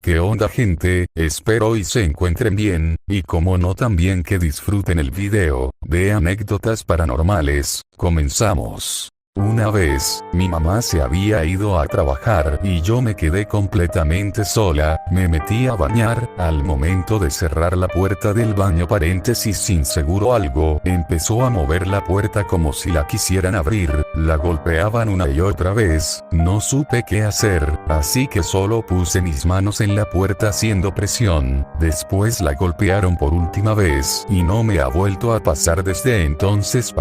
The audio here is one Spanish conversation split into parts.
¿Qué onda, gente? Espero y se encuentren bien, y como no, también que disfruten el video de anécdotas paranormales. Comenzamos. Una vez, mi mamá se había ido a trabajar y yo me quedé completamente sola. Me metí a bañar. Al momento de cerrar la puerta del baño, sin seguro algo empezó a mover la puerta como si la quisieran abrir. La golpeaban una y otra vez. No supe qué hacer, así que solo puse mis manos en la puerta haciendo presión. Después la golpearon por última vez y no me ha vuelto a pasar desde entonces.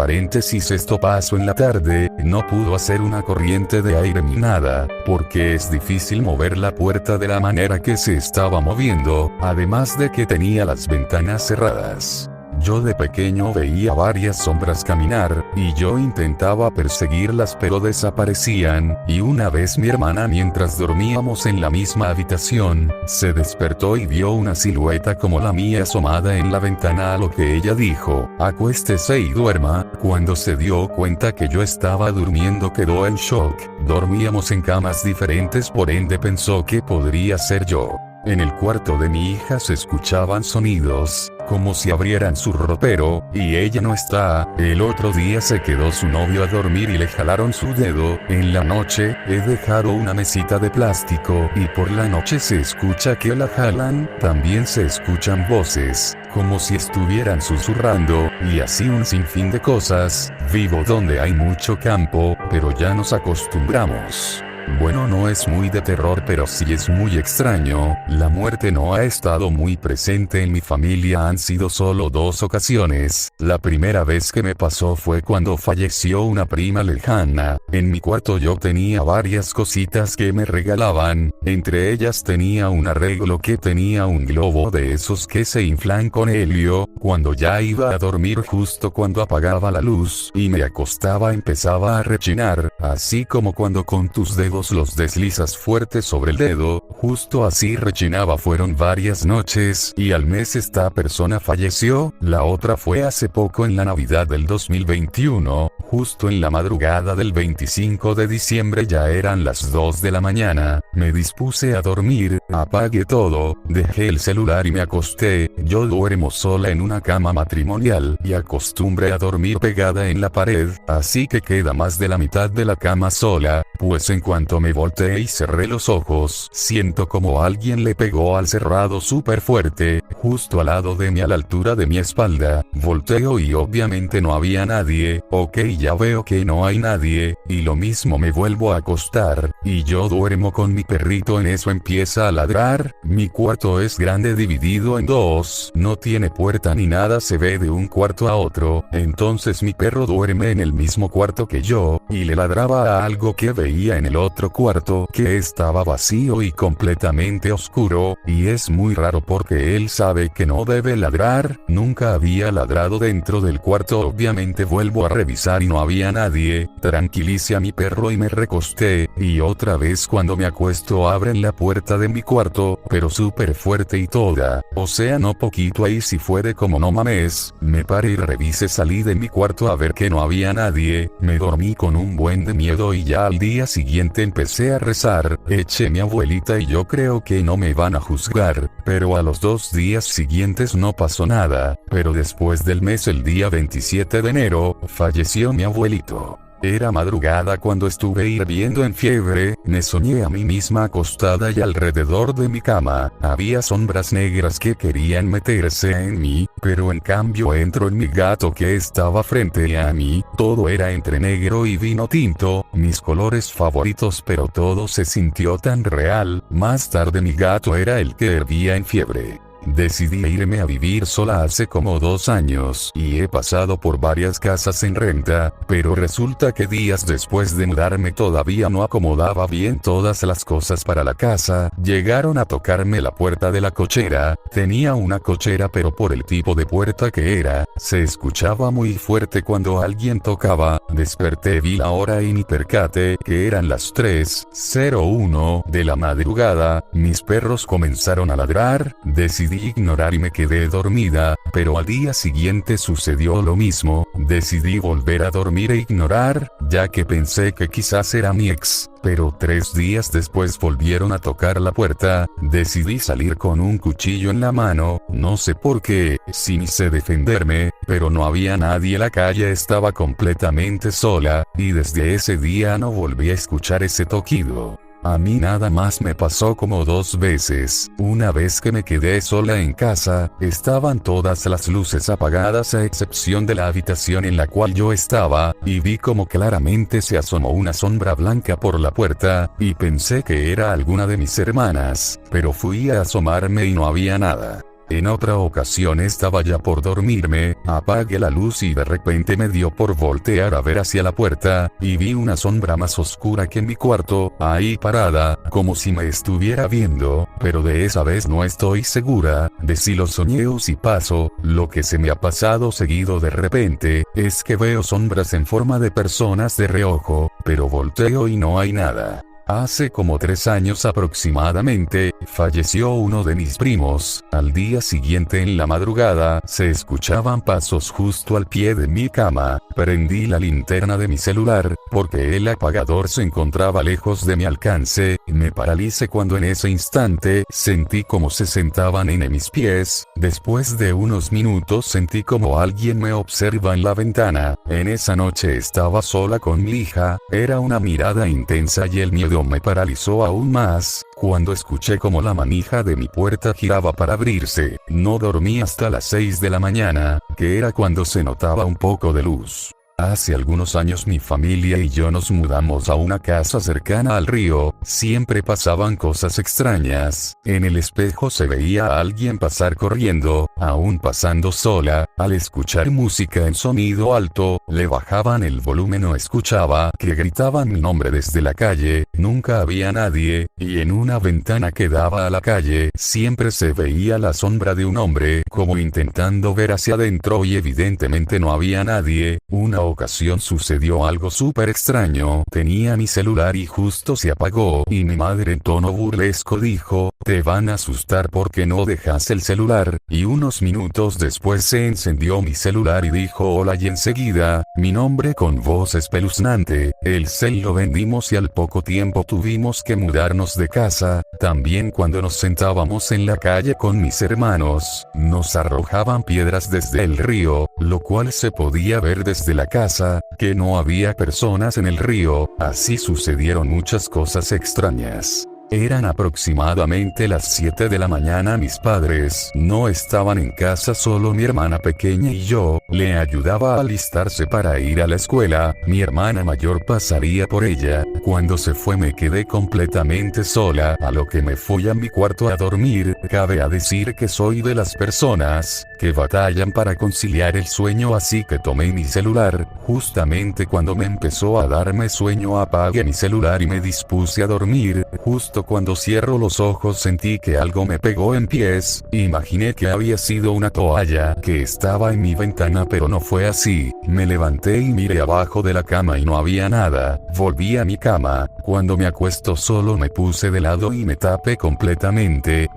Esto pasó en la tarde. No pudo hacer una corriente de aire ni nada, porque es difícil mover la puerta de la manera que se estaba moviendo, además de que tenía las ventanas cerradas. Yo de pequeño veía varias sombras caminar, y yo intentaba perseguirlas pero desaparecían, y una vez mi hermana, mientras dormíamos en la misma habitación, se despertó y vio una silueta como la mía asomada en la ventana, a lo que ella dijo: "Acuéstese y duerma". Cuando se dio cuenta que yo estaba durmiendo, quedó en shock. Dormíamos en camas diferentes, por ende pensó que podría ser yo. En el cuarto de mi hija se escuchaban sonidos, como si abrieran su ropero, y ella no está. El otro día se quedó su novio a dormir y le jalaron su dedo. En la noche, he dejado una mesita de plástico y por la noche se escucha que la jalan. También se escuchan voces, como si estuvieran susurrando, y así un sinfín de cosas. Vivo donde hay mucho campo, pero ya nos acostumbramos. Bueno, no es muy de terror, pero sí es muy extraño. La muerte no ha estado muy presente en mi familia, han sido solo 2 ocasiones. La primera vez que me pasó fue cuando falleció una prima lejana. En mi cuarto yo tenía varias cositas que me regalaban, entre ellas tenía un arreglo que tenía un globo de esos que se inflan con helio. Cuando ya iba a dormir, justo cuando apagaba la luz y me acostaba, empezaba a rechinar, así como cuando con tus dedos los deslizas fuerte sobre el dedo. Justo así rechinaba. Fueron varias noches y al mes esta persona falleció. La otra fue hace poco, en la Navidad del 2021, justo en la madrugada del 25 de diciembre, ya eran las 2 de la mañana. Me dispuse a dormir, apagué todo, dejé el celular y me acosté. Yo duermo sola en una cama matrimonial y acostumbré a dormir pegada en la pared, así que queda más de la mitad de la cama sola. Pues en cuanto me volteé y cerré los ojos, siento como alguien le pegó al cerrado súper fuerte, justo al lado de mí, a la altura de mi espalda. Volteo y obviamente no había nadie. Ok, ya veo que no hay nadie, y lo mismo, me vuelvo a acostar, y yo duermo con mi perrito. En eso empieza a ladrar. Mi cuarto es grande, dividido en 2, no tiene puerta ni nada, se ve de un cuarto a otro. Entonces mi perro duerme en el mismo cuarto que yo, y le ladraba a algo que veía en el otro cuarto, que estaba vacío y completamente oscuro, y es muy raro porque él sabe que no debe ladrar. Nunca había ladrado dentro del cuarto. Obviamente vuelvo a revisar y no había nadie. Tranquilicé a mi perro y me recosté, y otra vez cuando me acuesto abren la puerta de mi cuarto, pero súper fuerte y toda, o sea, no poquito. Ahí sí fue de como no mames. Me paré y revisé, salí de mi cuarto a ver que no había nadie. Me dormí con un buen de miedo y ya al día siguiente empecé a rezar. Eché mi abuelita y yo creo que no me van a juzgar, pero a los 2 días siguientes no pasó nada. Pero después del mes, el día 27 de enero, falleció mi abuelito. Era madrugada cuando estuve hirviendo en fiebre. Me soñé a mí misma acostada y alrededor de mi cama había sombras negras que querían meterse en mí, pero en cambio entró en mi gato que estaba frente a mí. Todo era entre negro y vino tinto, mis colores favoritos, pero todo se sintió tan real. Más tarde mi gato era el que hervía en fiebre. Decidí irme a vivir sola hace como 2 años y he pasado por varias casas en renta, pero resulta que días después de mudarme todavía no acomodaba bien todas las cosas para la casa. Llegaron a tocarme la puerta de la cochera. Tenía una cochera, pero por el tipo de puerta que era, se escuchaba muy fuerte cuando alguien tocaba. Desperté, vi la hora y me percaté que eran las 3:01 de la madrugada. Mis perros comenzaron a ladrar. Decidí decidí ignorar y me quedé dormida, pero al día siguiente sucedió lo mismo, decidí volver a dormir e ignorar, ya que pensé que quizás era mi ex, pero 3 días después volvieron a tocar la puerta, decidí salir con un cuchillo en la mano, no sé por qué, sí sé defenderme, pero no había nadie, la calle estaba completamente sola, y desde ese día no volví a escuchar ese toquido. A mí nada más me pasó como 2 veces. Una vez que me quedé sola en casa, estaban todas las luces apagadas a excepción de la habitación en la cual yo estaba, y vi como claramente se asomó una sombra blanca por la puerta, y pensé que era alguna de mis hermanas, pero fui a asomarme y no había nada. En otra ocasión estaba ya por dormirme, apagué la luz y de repente me dio por voltear a ver hacia la puerta, y vi una sombra más oscura que en mi cuarto, ahí parada, como si me estuviera viendo, pero de esa vez no estoy segura, de si lo soñé o si pasó. Lo que se me ha pasado seguido de repente, es que veo sombras en forma de personas de reojo, pero volteo y no hay nada. Hace como 3 años aproximadamente, falleció uno de mis primos. Al día siguiente en la madrugada, se escuchaban pasos justo al pie de mi cama. Prendí la linterna de mi celular, porque el apagador se encontraba lejos de mi alcance. Me paralicé cuando en ese instante, sentí como se sentaban en mis pies. Después de unos minutos sentí como alguien me observa en la ventana. En esa noche estaba sola con mi hija, era una mirada intensa y el miedo me paralizó aún más, cuando escuché como la manija de mi puerta giraba para abrirse. No dormí hasta las 6 de la mañana, que era cuando se notaba un poco de luz. Hace algunos años mi familia y yo nos mudamos a una casa cercana al río, siempre pasaban cosas extrañas. En el espejo se veía a alguien pasar corriendo, aún pasando sola. Al escuchar música en sonido alto, le bajaban el volumen o escuchaba que gritaban mi nombre desde la calle, nunca había nadie, y en una ventana que daba a la calle, siempre se veía la sombra de un hombre, como intentando ver hacia adentro y evidentemente no había nadie. Una ocasión sucedió algo súper extraño, tenía mi celular y justo se apagó, y mi madre en tono burlesco dijo, te van a asustar porque no dejas el celular, y unos minutos después se encendió mi celular y dijo hola y enseguida, mi nombre con voz espeluznante, el cel lo vendimos y al poco tiempo tuvimos que mudarnos de casa. También cuando nos sentábamos en la calle con mis hermanos, nos arrojaban piedras desde el río, lo cual se podía ver desde la casa, que no había personas en el río. Así sucedieron muchas cosas extrañas. Eran aproximadamente las 7 de la mañana, mis padres no estaban en casa, solo mi hermana pequeña y yo. Le ayudaba a alistarse para ir a la escuela, mi hermana mayor pasaría por ella. Cuando se fue me quedé completamente sola, a lo que me fui a mi cuarto a dormir. Cabe a decir que soy de las personas que batallan para conciliar el sueño, así que tomé mi celular. Justamente cuando me empezó a darme sueño apagué mi celular y me dispuse a dormir. Justo cuando cierro los ojos sentí que algo me pegó en pies, imaginé que había sido una toalla que estaba en mi ventana, pero no fue así. Me levanté y miré abajo de la cama y no había nada. Volví a mi cama. Cuando me acuesto solo me puse de lado y me tapé completamente.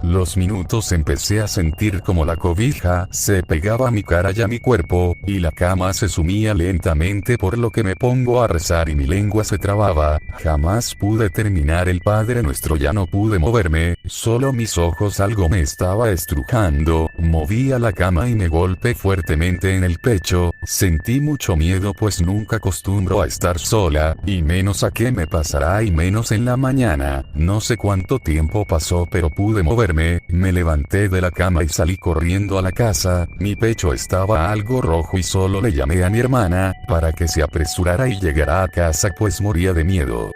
Los minutos empecé a sentir como la cobija se pegaba a mi cara y a mi cuerpo, y la cama se sumía lentamente, por lo que me pongo a rezar y mi lengua se trababa. Jamás pude terminar el Padre Nuestro, ya no pude moverme, solo mis ojos, algo me estaba estrujando. Moví a la cama y me golpeé fuertemente en el pecho. Sentí mucho miedo, pues nunca acostumbro a estar sola, y menos a qué me pasará, y menos en la mañana. No sé cuánto tiempo pasó, pero pude moverme. Me levanté de la cama y salí corriendo a la casa. Mi pecho estaba algo rojo y solo le llamé a mi hermana para que se apresurara y llegara a casa, pues moría de miedo.